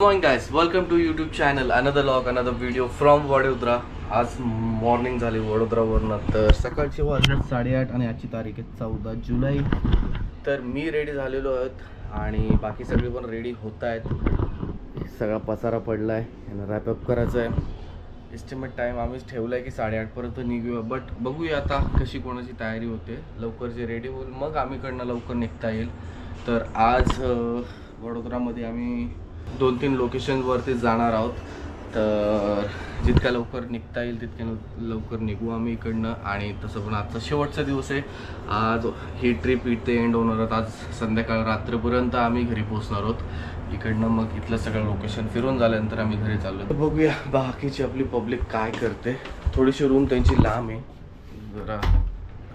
Morning guys, welcome to YouTube channel. Another log, another video from Vadodara. आज morning झाली वडोदरावरनं. तर सकाळचे वाजले 8:30 आणि आजची तारीख आहे 14 जुलै. तर मी रेडी झालेलो आहेत आणि बाकी सगळे पण रेडी होत आहेत. सगळा पसारा पडला आहे आणि रॅपअप करायचं आहे. एस्टिमेट टाईम आम्हीच ठेवला आहे की 8:30पर्यंत निघूया. बट बघूया आता कशी कोणाची तयारी होते. लवकर जे रेडी होईल मग आम्हीकडनं लवकर निघता येईल. तर आज वडोदरामध्ये आम्ही 2-3 लोकेशनवरती जाणार आहोत. तर जितक्या लवकर निघता येईल तितक्या लवकर निघू आम्ही इकडनं. आणि तसं पण आजचा शेवटचा दिवस आहे. आज ही ट्रिप इथे एंड होणार आहोत. आज संध्याकाळ रात्रीपर्यंत आम्ही घरी पोहोचणार आहोत इकडनं. मग इथलं सगळं लोकेशन फिरून झाल्यानंतर आम्ही घरी चाललो. बघूया बाकीची आपली पब्लिक काय करते. थोडीशी रूम त्यांची लांब आहे जरा.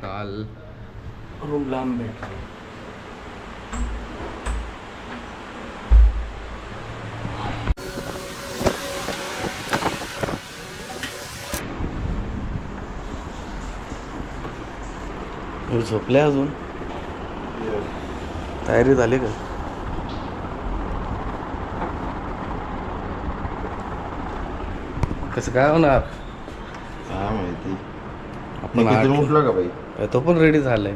काल रूम लांब भेटली. झोपले अजून? तयारी झाली का? कसं काय होणार काय माहिती. आपण उठला का बाई? तो पण रेडी झालाय.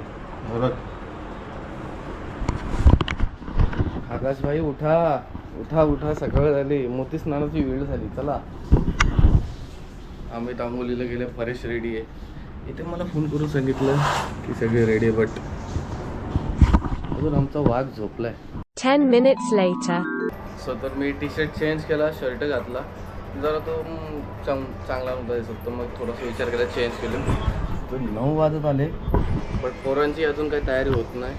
आकाश भाई उठा उठा उठा, सकाळ झाली. मोती स्नानाची वेळ झाली. चला. आम्ही तांबोलीला गेले. परेश रेडी आहे. इथे मला फोन करून सांगितलं की सगळे रेडी आहे. बट अजून आमचा वाघ झोपलाय. 10 minutes later. सो तर मी टी शर्ट चेंज केला, शर्ट घातला. जरा तो चांगला नव्हता दिसत. तर मग थोडासा विचार केला, चेंज केलं. तर 9 वाजत आले. बट पोरांची अजून काही तयारी होत नाही.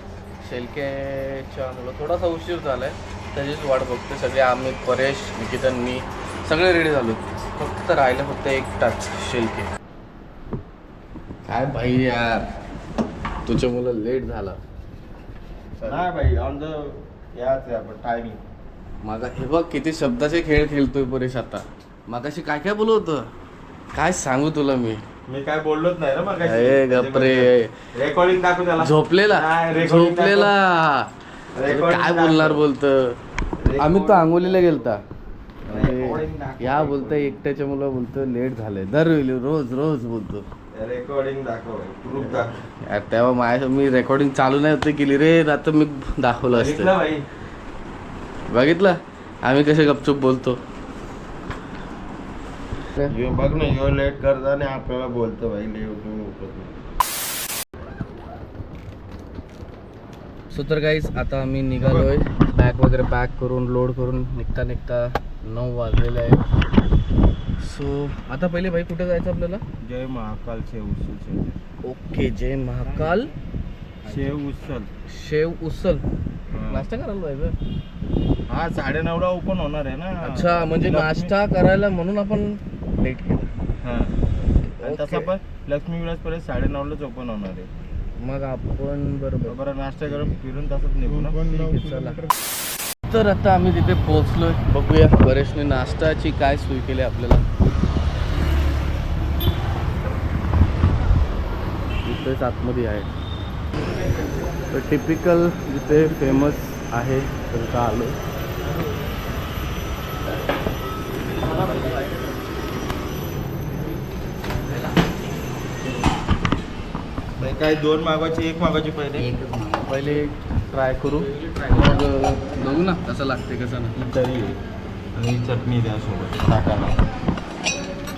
शेलक्याच्या मुलं थोडासा उशीर झाला आहे. त्याचीच वाट बघते. सगळे आम्ही, परेश, निकितन, मी सगळे रेडी झालो. फक्त राहिलं फक्त एक टाच शेलके. काय भाई यार, तुझ्या मुलं लेट झाला. नाही भाई, ऑन द याच आहे आपण टायमिंग. मागा हे बघ किती शब्दाचे खेळ खेळतोय परेश आता. मागाशी काय काय बोलत होतं काय सांगू तुला मी काय बोललोच नाही ना मग. ए गप्रे. रेकॉर्डिंग दाखव त्याला. झोपलेला काय बोलणार बोलतं. आम्ही तो आंघोलीला गेलता. या बोलतोय एकट्याच्या मुलं बोलतो लेट झालंय. दरवेळी रोज रोज बोलतो. रेकॉर्डिंग दाखव, प्रूफ दाखव. यार तेव्हा माझ्या मी रेकॉर्डिंग चालू नाही होते केली रे. आता मी दाखवलं असतं. भाई बघितलं आम्ही कसे गपचूप बोलतो. बघ ना, यो लेट करता आणि आपल्याला बोलतो भाई लेट उठत नाही. सो तर गाईज आता आम्ही निघालोय. बॅग वगैरे पॅक करून लोड करून निघता निघता 9 वाजलेले आहे. सो आता पहिले भाई कुठे जायचं आपल्याला? जय महाकाल शेव उसल. ओके, जय महाकाल शेव उसल. शेव उसल. नाश्ता करायला जायचं. हा 9:30ला ओपन होणार आहे ना. अच्छा, म्हणजे नाश्ता करायला म्हणून आपण लेट केलं. हा, तसं पण लक्ष्मी विलास पर्यंत 9:30लाच ओपन होणार आहे. मग आपण बरोबर नाश्ता करून फिरून तसंच निघू ना. चला. तर आता आम्ही तिथे पोहोचलोय. बघूया परेशने नाश्ताची काय सोय केली आपल्याला. इथेच आतमध्ये आहे. तर टिपिकल जिथे फेमस आहे तर आलो. काय 2 मागवायची, 1 मागवायची पहिले ट्राय करू मग बघू ना कसं लागते कसं नाही. तरी आणि चटणी द्या सोबत टाकायला.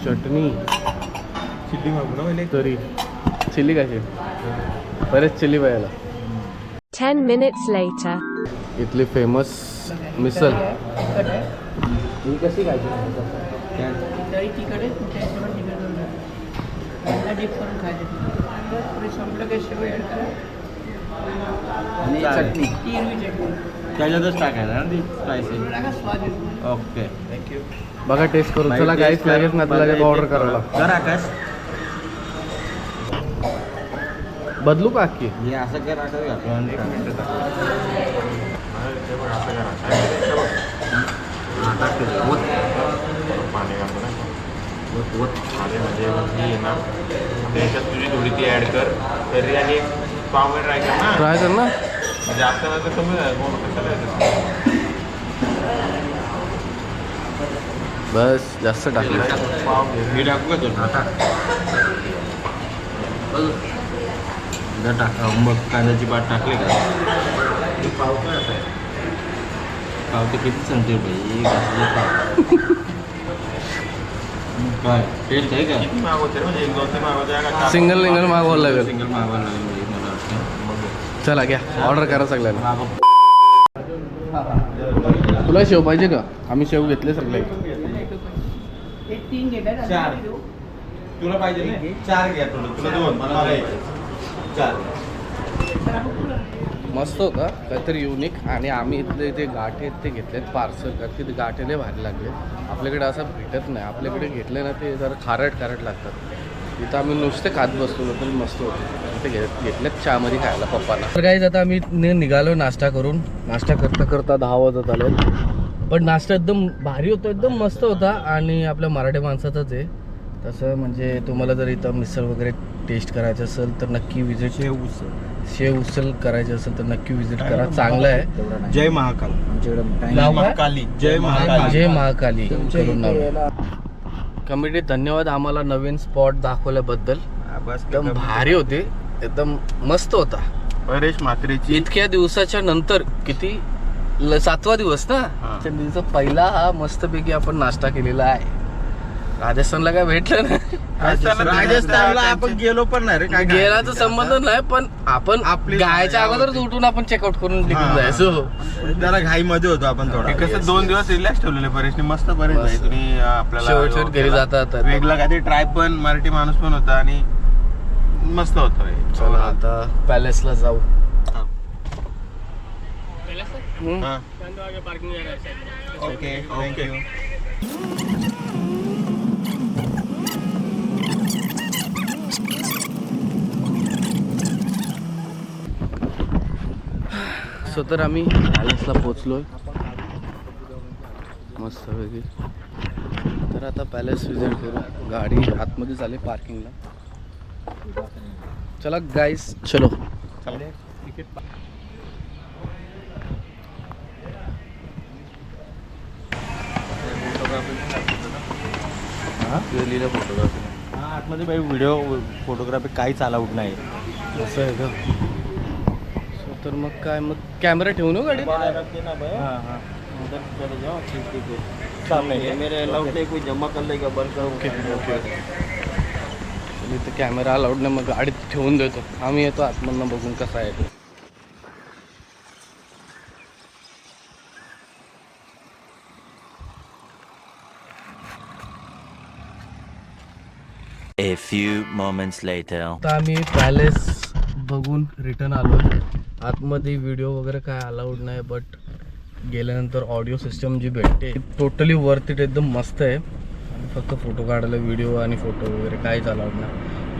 चटणी चिल्ली मागू ना पहिले. तरी चिल्ली कशी बरेच चिल्ली पाहिला. 10 minutes later. इथली फेमस मिसल ही कशी खायची? चटणी त्याच्यातच टाकायला ना ती स्पायसी. Okay, thank you. बघा टेस्ट करून. चला काहीच लागेल ना तुला काही ऑर्डर करायला. कर आकाश. बदलू का अख्खी? हे असं कर आकाश. त्याच्यात तुझी थोडी ती ॲड कर. तरी आणि पाव ट्राय कर ना. ट्राय कर ना. जास्त नाही तर कमी बस जास्त टाकले. मी टाकू का तुला टाका मग कांद्याची पात टाकली का पाव काय आता पाव तर किती सांगते भाई घातले पाव काय टेस्ट आहे का सिंगल मागवावं लागेल. सिंगल मागवायला लागेल भाई, मला वाटतं. चला घ्या ऑर्डर करा सगळ्यांना. तुला शेव पाहिजे का? आम्ही शेव घेतले सगळे. चार तुला पाहिजे ना? चार घ्या तुला 2 मला 4. मस्त होता काहीतरी युनिक. आणि आम्ही इथले ते गाठे आहेत ते घेतलेत पार्सल कारण की ते गाठे लय भारी लागले. आपल्याकडे असं भेटत नाही. आपल्याकडे घेतले ना ते जरा खारट लागतात. इथं आम्ही नुसते खात बसलो पण मस्त होते. ते घेतलेत चहामध्ये खायला पप्पाला. तर काहीच आता आम्ही निघालो नाश्ता करून. नाश्ता करता 10 वाजत आले. पण नाश्ता एकदम भारी होता, एकदम मस्त होता. आणि आपल्या मराठी माणसाचाच आहे तसं. म्हणजे तुम्हाला जर इथं मिसळ वगैरे टेस्ट करायचं असेल तर नक्की विजिट. शेव उसल करायचं असेल तर नक्की विजिट करा. चांगलं आहे. जय महाकाल नाव काय? काली जय महाकाल जय महाकाली करून नाव. कमिटी धन्यवाद आम्हाला नवीन स्पॉट दाखवल्याबद्दल. एकदम भारी होते, एकदम मस्त होता. परेश म्हात्रेची इतक्या दिवसाच्या नंतर किती 7वा दिवस ना त्या दिवसा पहिला हा मस्तपैकी आपण नाश्ता केलेला आहे. राजस्थानला काय भेटलं ना. राजस्थानला आपण गेलो पण नाही रे काय गेल्याचा संबंध नाही पण आपण गायच्या अगोदरच उठून आपण चेकआउट करून निघून जायचो. जरा घाई मध्ये होतो आपण थोडा. कसं 2 दिवस रिलॅक्स ठेवलेले परेशने मस्त. परेश भाई तुम्ही आपल्याला शेवट घरी जातात. वेगळा काहीतरी ट्राय पण मराठी माणूस पण होता आणि मस्त होतं. चला आता पॅलेसला जाऊ. Okay thank you. सो तर आम्ही पॅलेसला पोचलोय मस्तपैकी. तर आता पॅलेस विजिट करू. गाडी आतमध्ये झाली पार्किंगला. चला गाईस चलो. फोटोग्राफी आतमध्ये भाई व्हिडिओ फोटोग्राफी काहीच अलाउड नाही. असं आहे का? सो तर मग काय मग कॅमेरा ठेवून येऊ गाडी. जमा कर लेगा बंद करो. इथं कॅमेरा अलाउड नाही मग गाडीत ठेवून देतो. आम्ही येतो आतमधनं बघून कसा आहे तो. A few moments later. आता आम्ही पॅलेस बघून रिटर्न आलो. आतमध्ये व्हिडिओ वगैरे काय अलाउड नाही बट गेल्यानंतर ऑडिओ सिस्टम जी भेटते टोटली वर्थ इट. एकदम मस्त आहे. आणि फक्त फोटो काढायला व्हिडिओ आणि फोटो वगैरे काहीच अलाउड नाही.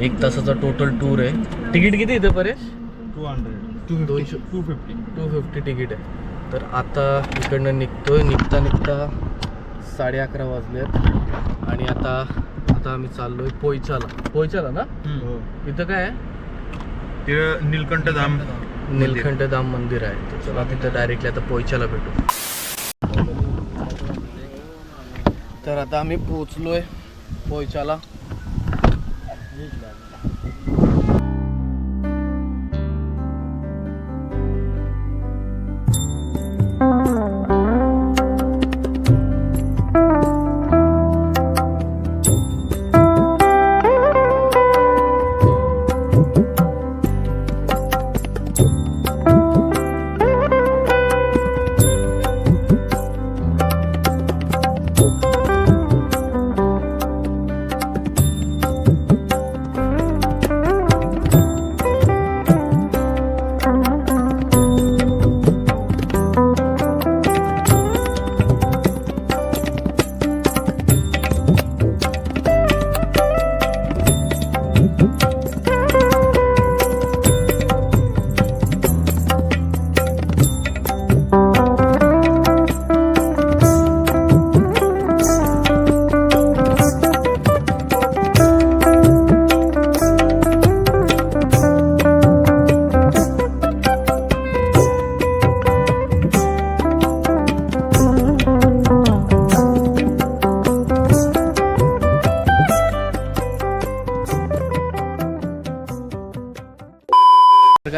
1 तासाचा टोटल टूर आहे. तिकीट किती इथं परेश? 250 तिकीट आहे. तर आता इकडनं निघतोय. निघता 11:30 वाजलेत. आणि आता आम्ही चाललोय पोयचाला ना. तिथं काय आहे? नीलकंठ धाम मंदिर आहे. तर चला तिथं डायरेक्टली आता पोयचाला भेटू. तर आता आम्ही पोचलोय पोयचाला.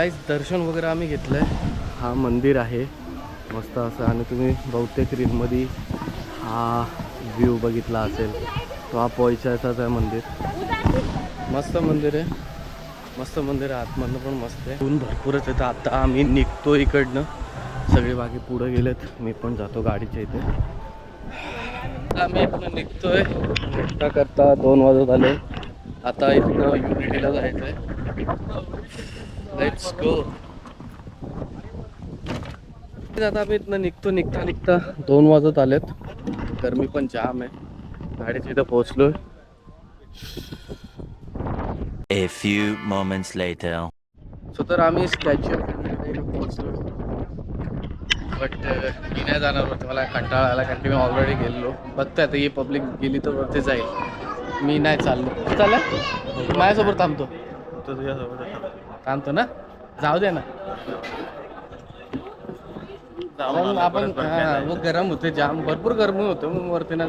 गाईज दर्शन वगैरे आम्ही घेतलं आहे. हा मंदिर आहे मस्त असं, आणि तुम्ही बहुतेक रीलमध्ये हा व्ह्यू बघितला असेल. तो हा पोयच्याचाच आहे मंदिर. मस्त मंदिर आहे, मस्त मंदिर आहे. आतमधनं पण मस्त आहे. ऊन भरपूरच येतं. आता आम्ही निघतो इकडनं, सगळे बाकी पुढे गेलेत, मी पण जातो गाडीच्या इथे. आम्ही इथनं निघतोय करता 2 वाजत आले. आता इथनं युनिटीला जायचं आहे. Let's go. आता आम्ही इथनं निघता 2 वाजत आलेत. गरमी पण जाम आहे. गाडीच्या इथं पोहोचलोय. A few moments later. So तर आम्ही स्टॅच्यू ऑफ युनिटीला पोहोचलो. बट मी नाही जाणार होते, मला कंटाळा आला कारण की मी ऑलरेडी गेलो. बघतोय आता ही पब्लिक गेली तर वरती जाईल. मी नाही चाललो. चाललं माझ्यासोबत थांबतो. थांबतो ना, जाऊ दे ना. मग आपण मग गरम होते, जाम भरपूर गरमी होतं. मग वरती ना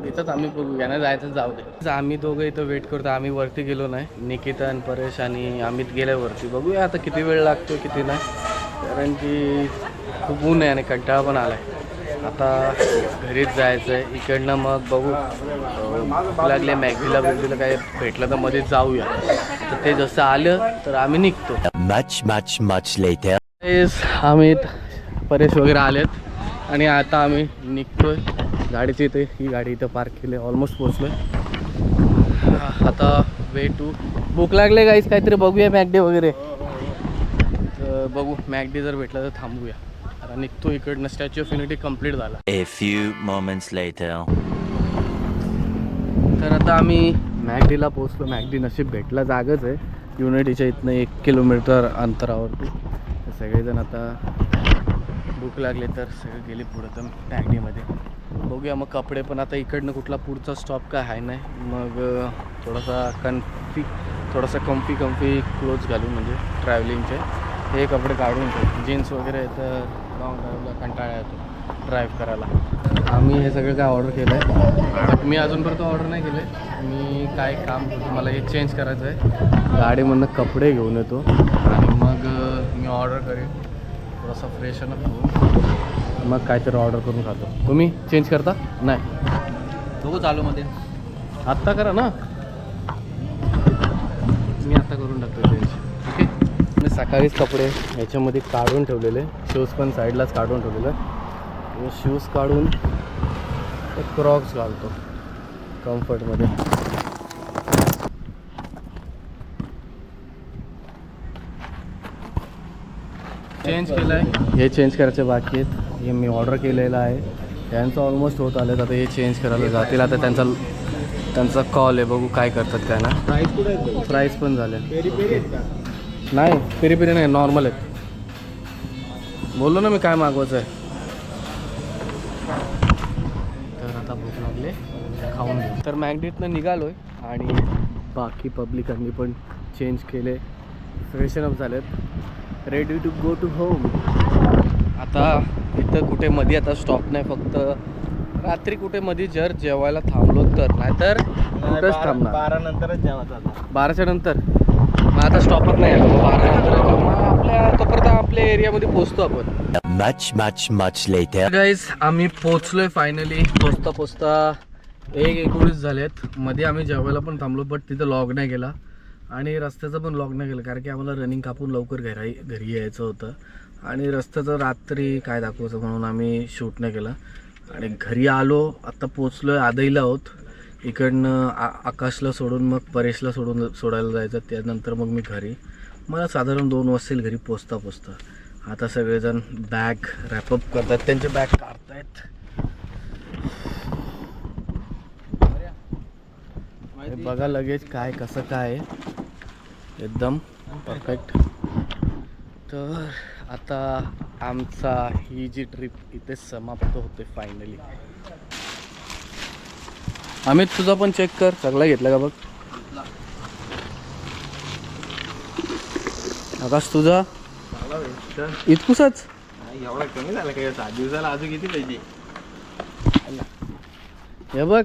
इथंच आम्ही बघूया ना, जायचं जाऊ दे. आम्ही दोघं इथं वेट करतो. आम्ही वरती गेलो नाही. निकिता आणि परेश आणि अमित गेल्या वरती. बघूया आता किती वेळ लागतो किती नाही, कारण की खूप ऊन आहे आणि कंटाळा पण आला आहे. आता घरीच जायचं आहे. इकडनं मग बघू लागले मॅगडीला बिगडीला काय भेटलं तर मध्ये जाऊया. तर ते जसं आलं तर आम्ही निघतो. Much later. अमित परेश वगैरे आलेत आणि आता आम्ही निघतोय. गाडीची इथे ही गाडी इथं पार्क केली. ऑलमोस्ट पोचलोय. आता वे टू भूक लागले गाईस, काहीतरी बघूया मॅगडी वगैरे. तर बघू मॅगडी जर भेटलं तर थांबूया. आता निघतो इकडनं. स्टॅच्यू ऑफ युनिटी कंप्लीट झाला. A few moments later. तर आता आम्ही मॅगडीला पोचलो. मॅगडी नशीब भेटला, जागच आहे युनिटीच्या इथनं 1 किलोमीटर अंतरावरती. तर सगळेजण आता भूक लागले तर सगळे गेले पुढं तर मॅगडीमध्ये. बघूया मग कपडे पण आता इकडनं कुठला पुढचा स्टॉप काय आहे नाही. मग थोडासा कम्फी क्लोथ्स घालून, म्हणजे ट्रॅव्हलिंगचे हे कपडे काढून ठेव. जीन्स वगैरे तर लॉंग ड्राईव्हला कंटाळा येतो ड्राईव्ह करायला. आम्ही हे सगळं काय ऑर्डर केलं आहे, बट मी अजूनपर्यंत ऑर्डर नाही केलं आहे. मी काय काम करतो, मला हे चेंज करायचं आहे. गाडीमधनं कपडे घेऊन येतो आणि मग मी ऑर्डर करेन. थोडासा फ्रेश अप होऊन मग काहीतरी ऑर्डर करून खातो. तुम्ही चेंज करता? नाही बघू चालू मध्ये. आत्ता करा ना, मी आत्ता करून टाकतो चेंज. ओके. मी सकाळीच कपडे ह्याच्यामध्ये काढून ठेवलेले, शूज पण साईडलाच काढून ठेवलेलं. शूज काढून क्रॉक्स घालतो कम्फर्टमध्ये. चेंज केलं आहे, हे चेंज करायचे बाकी आहेत. हे मी ऑर्डर केलेलं आहे, त्यांचं ऑलमोस्ट होत आलं. आता हे चेंज करायला जातील. आता त्यांचा कॉल आहे, बघू काय करतात काय ना. प्राईस पण झाले नाही, पेरी पेरी नाही, नॉर्मल आहेत. बोललो ना मी काय मागवायचं आहे. तर आता भूक लागले, खाऊन घेऊ. तर मॅगडीतनं निघालो आहे आणि बाकी पब्लिकांनी पण चेंज केले, फ्रेशन अप झालेत, ready to go to home. आता इथं कुठे मध्ये आता स्टॉप नाही, फक्त रात्री कुठे मध्ये जर जेवायला थांबलो तर, नाहीतर कुठेच थांबणार. 12 नंतरच जेवायचं. 12च्या नंतर मग आता स्टॉपच नाही आहे. 12 नंतर आपल्या तोपर्यंत आपल्या एरियामध्ये पोहोचतो आपण. Much later. गाईज आम्ही पोचलोय फायनली. पोचता 1:19 झालेत. मध्ये आम्ही जेवायला पण थांबलो, बट तिथं लॉग नाही गेला आणि रस्त्याचं पण लॉग नाही गेलं, कारण की आम्हाला रनिंग कापून लवकर घरी यायचं होतं. आणि रस्त्याचं रात्री काय दाखवायचं म्हणून आम्ही शूट नाही केलं. आणि घरी आलो, आत्ता पोचलोय आदईला आहोत. इकडनं आकाशला सोडून मग परेशला सोडायला जायचं. त्यानंतर मग मी घरी. मला साधारण 2 वाजतील घरी पोचता. आता सगळेजण बॅग रॅपअप करतात, त्यांचे बॅग काढतायत. बघा लगेच काय कसं काय एकदम परफेक्ट. तर आता आमचा ही जी ट्रिप इथे समाप्त होते फायनली. अमित तुझा पण चेक कर, सगळा घेतला का बघ. आकाश तुझा इतकुसाच एवढा कमी झाला काय? 7 दिवसाला अजून किती पाहिजे? हे बघ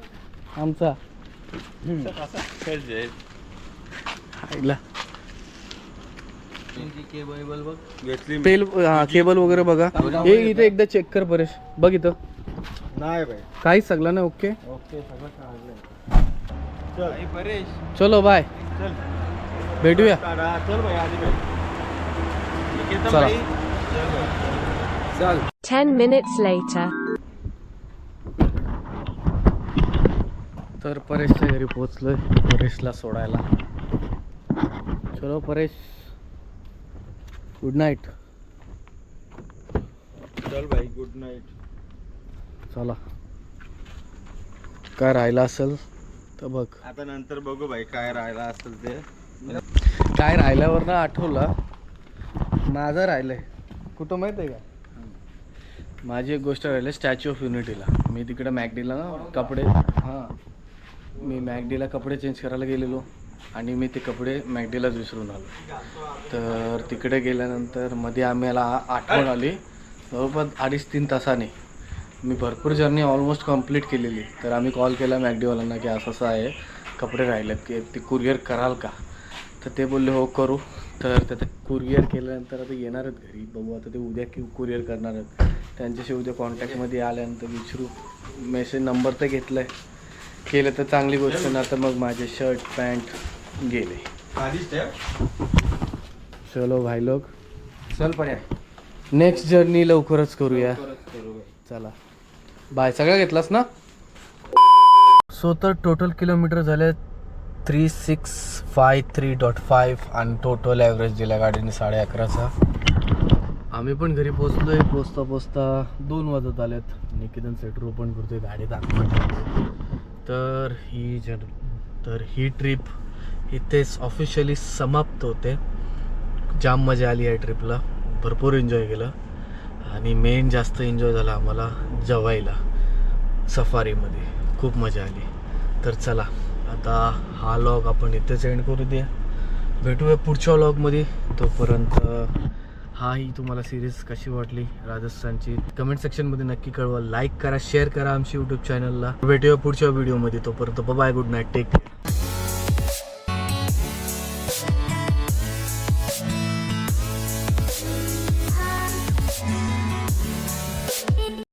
आमचा आईला. केबल बघ घेतली तेल हा केबल वगैरे बघा. हे इथे एकदा चेक कर परेश, बघ इथं नाही भाई. काहीच सगळं नाही. ओके ओके सगळं काढलंय. चल परेश चलो बाय, चल भेटूया. चल भाई आधी भाई. निकेतन चला. भाई चल भाई. चल 10 minutes later. तर परेशच्या घरी पोहोचलोय, परेशला सोडायला. चलो परेश, गुड नाईट. चल भाई गुड नाईट. चला, काय राहिलं असेल तर बघ. आता नंतर बघू भाई काय राहिला असेल ते. काय राहिल्यावर ना आठवलं, माझं राहिलंय कुठं माहित आहे का. माझी एक गोष्ट राहिली स्टॅच्यू ऑफ युनिटीला. मी तिकडे मॅकडीला ना कपडे, हां मी मॅकडीला कपडे चेंज करायला गेलेलो आणि मी ते कपडे मॅकडीलाच विसरून आलो. तर तिकडे गेल्यानंतर मध्ये आम्हाला आठवण आली. जवळपास 2.5-3 तासाने मी भरपूर जर्नी ऑलमोस्ट कंप्लीट केलेली. तर आम्ही कॉल केला मॅकडीवाल्यांना की असं असं आहे, कपडे राहिलेत की ते कुरिअर कराल का. तर ते बोलले हो करू. तर ते कुरिअर केल्यानंतर आता येणार आहेत घरी, बघू आता ते उद्या कुरिअर करणार आहेत. त्यांच्याशी उद्या कॉन्टॅक्टमध्ये आल्यानंतर विचारू. मेसेज नंबर तर घेतला आहे, केलं तर चांगली गोष्ट ना. तर मग माझे शर्ट पॅन्ट गेले. आधीच ठेव. चलो भाई लोग, चल पर्याय नेक्स्ट जर्नी लवकरच करूया. चला बाय. सगळं घेतलास ना. सो तर टोटल किलोमीटर झाले 3653.5 आणि टोटल ॲव्हरेज दिला गाडीने 11:30चा. आम्ही पण घरी पोचलोय. पोचता 2 वाजत आलेत. निकेतन सेटर ओपन करतोय, गाडी दाखवतो. तर ही ट्रिप इथेच ऑफिशियली समाप्त होते. जाम मजा आली या ट्रिपला, भरपूर एन्जॉय केलं. आणि मेन जास्त एन्जॉय झाला आम्हाला जेवायला सफारीमध्ये, खूप मजा आली. तर चला आता हा व्लॉग आपण इथेच एंड करू द्या. भेटूया पुढच्या व्लॉगमध्ये. तोपर्यंत ही तुम्हाला सिरीज कशी वाटली राजस्थानची कमेंट सेक्शनमध्ये नक्की कळवा. लाईक करा, शेअर करा आमच्या यूट्यूब चॅनलला. भेटूया पुढच्या व्हिडिओमध्ये. तोपर्यंत bye, good night, take care.